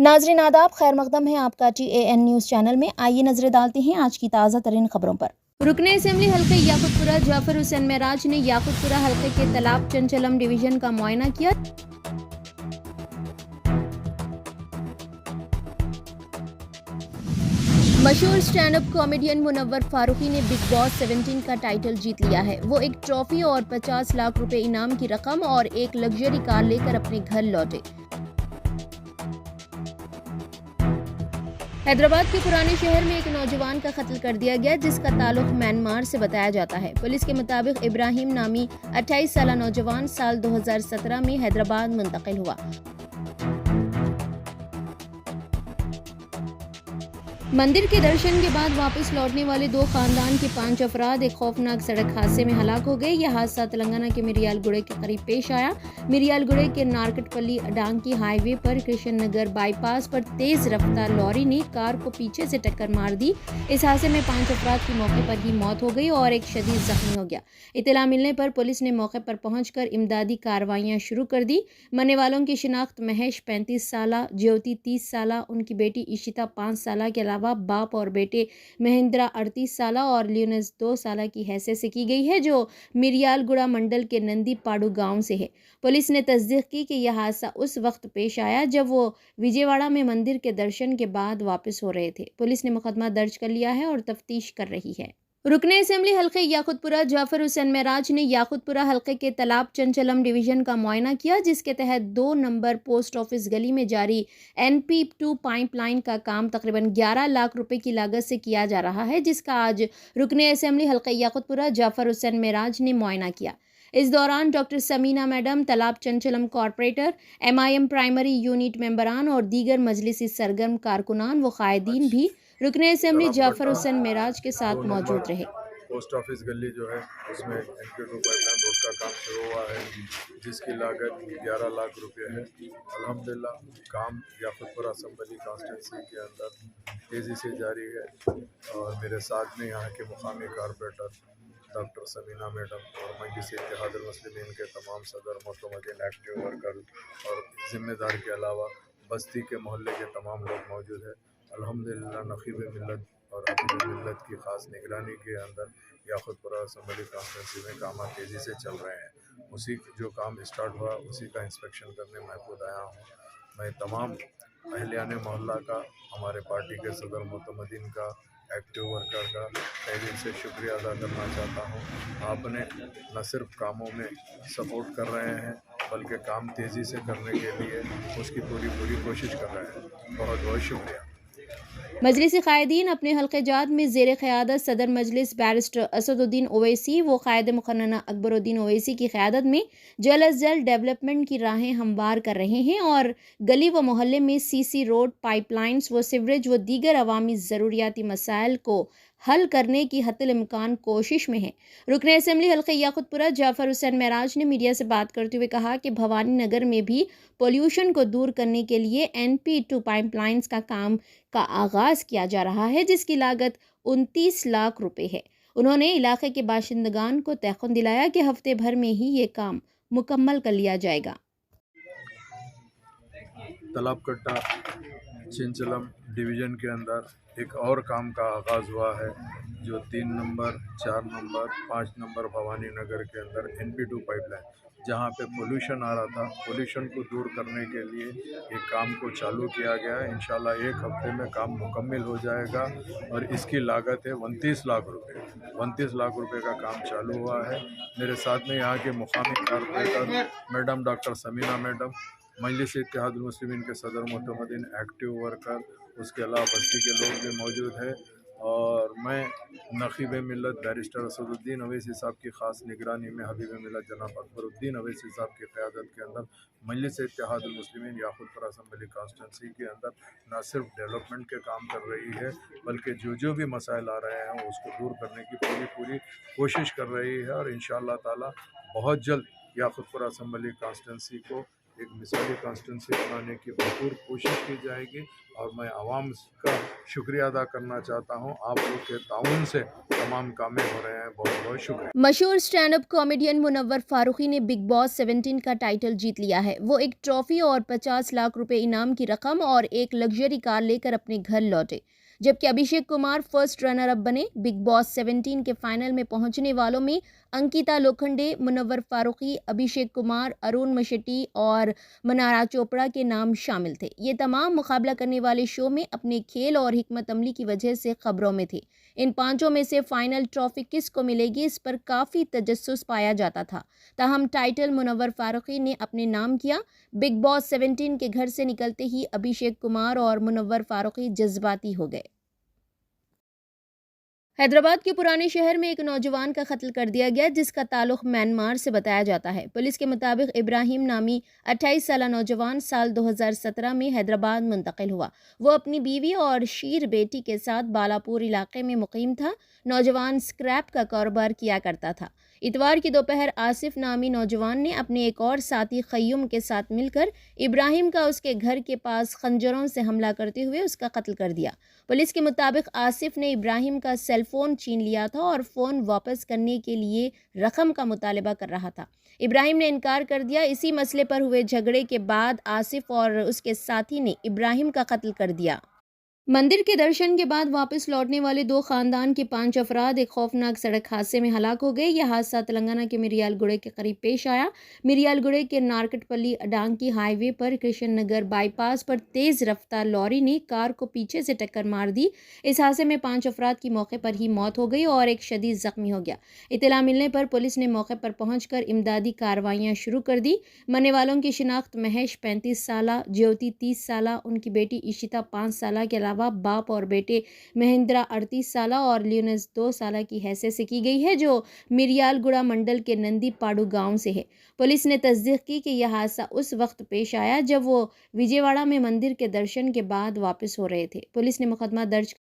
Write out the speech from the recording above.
नाजरीन आदाब, खैर मकदम है आपका TAN न्यूज़ चैनल में। आइए नजरें डालते हैं आज की ताज़ा तरीन खबरों पर। रुकने असेंबली हल्के याकुतपुरा जाफर हुसैन महराज ने याकुतपुरा हल्के के तालाब चंचलम डिवीजन का मुआयना किया। मशहूर stand up comedian Munawar Faruqui ने बिग बॉस 17 का टाइटल जीत लिया है। वो एक ट्रॉफी और 50 लाख रुपए इनाम की रकम और एक लग्जरी कार लेकर अपने घर लौटे। हैदराबाद के पुराने शहर में एक नौजवान का कत्ल कर दिया गया, जिसका ताल्लुक म्यांमार से बताया जाता है। पुलिस के मुताबिक इब्राहिम नामी 28 साल नौजवान साल 2017 में हैदराबाद मुंतकिल हुआ। मंदिर के दर्शन के बाद वापस लौटने वाले दो खानदान के 5 अफराद एक खौफनाक सड़क हादसे में हलाक हो गए। यह हादसा तेलंगाना के मिरियालगुड़े के करीब पेश आया। मिरियालगुड़े के नारकटपल्ली अडांकी हाईवे पर कृष्ण नगर बाईपास पर तेज रफ्तार लॉरी ने कार को पीछे से टक्कर मार दी। इस हादसे में 5 अफराद की मौके पर ही मौत हो गई और एक शदीद जख्मी हो गया। इत्तला मिलने पर पुलिस ने मौके पर पहुंचकर इमदादी कार्रवाइयां शुरू कर दी। मरने वालों की शिनाख्त महेश 35 साल, ज्योति 30 साल, उनकी बेटी इशिता 5 साल के अलावा बाप और बेटे महेंद्रा 38 साल और लियोनस 2 साल की हैसियत से की गई है, जो मिरियालगुड़ा मंडल के नंदी पाड़ू गांव से है। पुलिस ने तस्दीक की कि यह हादसा उस वक्त पेश आया जब वो विजयवाड़ा में मंदिर के दर्शन के बाद वापस हो रहे थे। पुलिस ने मुकदमा दर्ज कर लिया है और तफ्तीश कर रही है। रुकने असेंबली हल्के याकुतपुरा जाफर हुसैन महराज ने याकुतपुरा हल्के के तालाब चंचलम डिवीजन का मुआयना किया, जिसके तहत 2 नंबर पोस्ट ऑफिस गली में जारी NP2 पाइपलाइन का काम तकरीबन 11 लाख रुपए की लागत से किया जा रहा है, जिसका आज रुकने असेंबली हल्के याकुतपुरा जाफर हुसैन महराज ने मुआयना किया। इस दौरान डॉक्टर समीना मैडम, तालाब चंचलम कॉरपोरेटर, MIM प्राइमरी यूनिट मेंबरान और दीगर मजलिसी सरगर्म कारकुनान व कायदीन भी रुकने असेंबली जाफर हुसैन महराज के साथ मौजूद रहे। पोस्ट ऑफिस गली जो है उसमें NP2 पाइपलाइन रोड का काम शुरू हुआ है, जिसकी लागत 11 लाख रुपए है। अल्हम्दुलिल्लाह काम याकुतपुरा असेंबली कॉन्स्टिट्यूंसी के अंदर तेज़ी से जारी है और मेरे साथ में यहाँ के मुकामी कारपोरेटर डॉक्टर समीना मैडम और मजलिस इत्तेहादुल मुस्लिमीन के तमाम सदर मोतमदीन एक्टिव वर्कर और ज़िम्मेदार के अलावा बस्ती के मोहल्ले के तमाम लोग मौजूद हैं। अल्हम्दुलिल्लाह नक़ीब मिल्लत और हबीब मिल्लत की ख़ास निगरानी के अंदर याकुतपुरा असेंबली कॉन्स्टिट्यूंसी में काम तेज़ी से चल रहे हैं। उसी जो काम स्टार्ट हुआ उसी का इंस्पेक्शन करने मैं खुद आया हूँ। मैं तमाम अहलियान मोहल्ला का, हमारे पार्टी के सदर मोतमदीन का, एक्टिव वर्कर का तहे दिल से शुक्रिया अदा करना चाहता हूँ। आपने न सिर्फ कामों में सपोर्ट कर रहे हैं बल्कि काम तेज़ी से करने के लिए उसकी पूरी कोशिश कर रहे हैं। बहुत बहुत शुक्रिया। मजलिस कायदीन अपने हल्के जात में ज़ेर क़यादत सदर मजलिस बैरिस्टर असदुद्दीन ओवैसी व कायद मुखन्ना अकबरुद्दीन ओवैसी की क़यादत में जल्द अज जल्द डेवलपमेंट की राहें हमवार कर रहे हैं और गली व मोहल्ले में CC रोड, पाइपलाइंस व सीवरेज व दीगर अवामी ज़रूरियाती मसाइल को हल करने की हत्तुल इम्कान कोशिश में है। रुकने असेंबली हल्के याकुतपुरा जाफर हुसैन महराज ने मीडिया से बात करते हुए कहा कि भवानी नगर में भी पोल्यूशन को दूर करने के लिए NP2 पाइपलाइंस का काम का आगाज़ किया जा रहा है, जिसकी लागत 29 लाख रुपए है। उन्होंने इलाके के बाशिंदगान को तयक़ुन दिलाया कि हफ्ते भर में ही ये काम मुकम्मल कर लिया जाएगा। तालाब कट्टा चिंचलम डिवीज़न के अंदर एक और काम का आगाज़ हुआ है, जो 3 number, 4 number, 5 number Bhavani Nagar के अंदर NP2 पाइपलाइन, जहां पे पोल्यूशन आ रहा था, पोल्यूशन को दूर करने के लिए एक काम को चालू किया गया है। इंशाल्लाह 1 हफ्ते में काम मुकम्मल हो जाएगा और इसकी लागत है 29 लाख रुपए। 29 लाख रुपए का काम चालू हुआ है। मेरे साथ में यहाँ के मुकामी corporator madam doctor Samina madam, Majlis Ittehadul Muslimeen के सदर मोतमदीन एक्टिव वर्कर, उसके अलावा बस्ती के लोग भी मौजूद हैं और मैं नक़ीब मिल्लत बैरिस्टर असदुद्दीन ओवैसी साहब की ख़ास निगरानी में हबीब मिल्लत जनाब अकबरुद्दीन ओवैसी साहब की क़यादत के अंदर मजलिस इत्तेहादुल मुस्लिमीन याकुतपुरा असेंबली कॉन्स्टिट्यूंसी के अंदर न सिर्फ डेवलपमेंट के काम कर रही है बल्कि जो भी मसाइल आ रहे हैं उसको दूर करने की पूरी कोशिश कर रही है और इंशाअल्लाह ताला बहुत जल्द याकुतपुरा असेंबली कॉन्स्टिट्यूंसी को ایک مثالی کانسٹیٹنسی بنانے کی بھرپور کوشش کی جائے گی، اور میں عوام کا شکریہ ادا کرنا چاہتا ہوں. آپ لوگ کے تعاون سے تمام کامیں ہو رہے ہیں. بہت بہت شکریہ. مشہور اسٹینڈ اپ کامیڈین منور فاروقی نے بگ باس 17 کا ٹائٹل جیت لیا ہے. وہ ایک ٹرافی اور 50 لاکھ روپے انعام کی رقم اور ایک لگژری کار لے کر اپنے گھر لوٹے، جبکہ Abhishek Kumar first runner up بنے. بگ باس 17 کے فائنل میں پہنچنے والوں میں انکتا لوکھنڈے، منور فاروقی، ابھیشیک کمار، ارون مشٹی اور منارا چوپڑا کے نام شامل تھے. یہ تمام مقابلہ کرنے والے شو میں اپنے کھیل اور حکمت عملی کی وجہ سے خبروں میں تھے. ان پانچوں میں سے فائنل ٹرافی کس کو ملے گی، اس پر کافی تجسس پایا جاتا تھا. تاہم ٹائٹل منور فاروقی نے اپنے نام کیا. بگ باس 17 کے گھر سے نکلتے ہی ابھیشیک کمار اور منور فاروقی جذباتی ہو گئے. حیدرآباد کے پرانے شہر میں ایک نوجوان کا قتل کر دیا گیا، جس کا تعلق میانمار سے بتایا جاتا ہے. پولیس کے مطابق ابراہیم نامی 28 سالہ نوجوان سال 2017 میں حیدرآباد منتقل ہوا. وہ اپنی بیوی اور شیر بیٹی کے ساتھ بالاپور علاقے میں مقیم تھا. نوجوان اسکریپ کا کاروبار کیا کرتا تھا. اتوار کی دوپہر آصف نامی نوجوان نے اپنے ایک اور ساتھی قیوم کے ساتھ مل کر ابراہیم کا اس کے گھر کے پاس خنجروں سے حملہ کرتے ہوئے اس کا قتل کر دیا. پولیس کے مطابق آصف نے ابراہیم کا سیل فون چھین لیا تھا اور فون واپس کرنے کے لیے رقم کا مطالبہ کر رہا تھا. ابراہیم نے انکار کر دیا. اسی مسئلے پر ہوئے جھگڑے کے بعد آصف اور اس کے ساتھی نے ابراہیم کا قتل کر دیا. مندر کے درشن کے بعد واپس لوٹنے والے دو خاندان کے 5 افراد ایک خوفناک سڑک حادثے میں ہلاک ہو گئے. یہ حادثہ تلنگانہ کے مریال گڑے کے قریب پیش آیا. مریال گڑے کے Narketpally Addanki highway پر کرشن نگر بائی پاس پر تیز رفتار لوری نے کار کو پیچھے سے ٹکر مار دی. اس حادثے میں 5 افراد کی موقع پر ہی موت ہو گئی اور ایک شدید زخمی ہو گیا. اطلاع ملنے پر پولیس نے موقع پر پہنچ کر امدادی کارروائیاں شروع کر دی. مرنے والوں کی شناخت مہیش 35 سالہ، جیوتی 30 سالہ، ان کی بیٹی ایشیتا 5 سالہ کے علاوہ باپ اور بیٹے مہندرا 38 سالہ اور لیونس 2 سالہ کی حیثیت سے کی گئی ہے، جو مریال گڑا منڈل کے نندی پاڑو گاؤں سے ہے. پولیس نے تصدیق کی کہ یہ حادثہ اس وقت پیش آیا جب وہ وجے واڑہ میں مندر کے درشن کے بعد واپس ہو رہے تھے. پولیس نے مقدمہ درج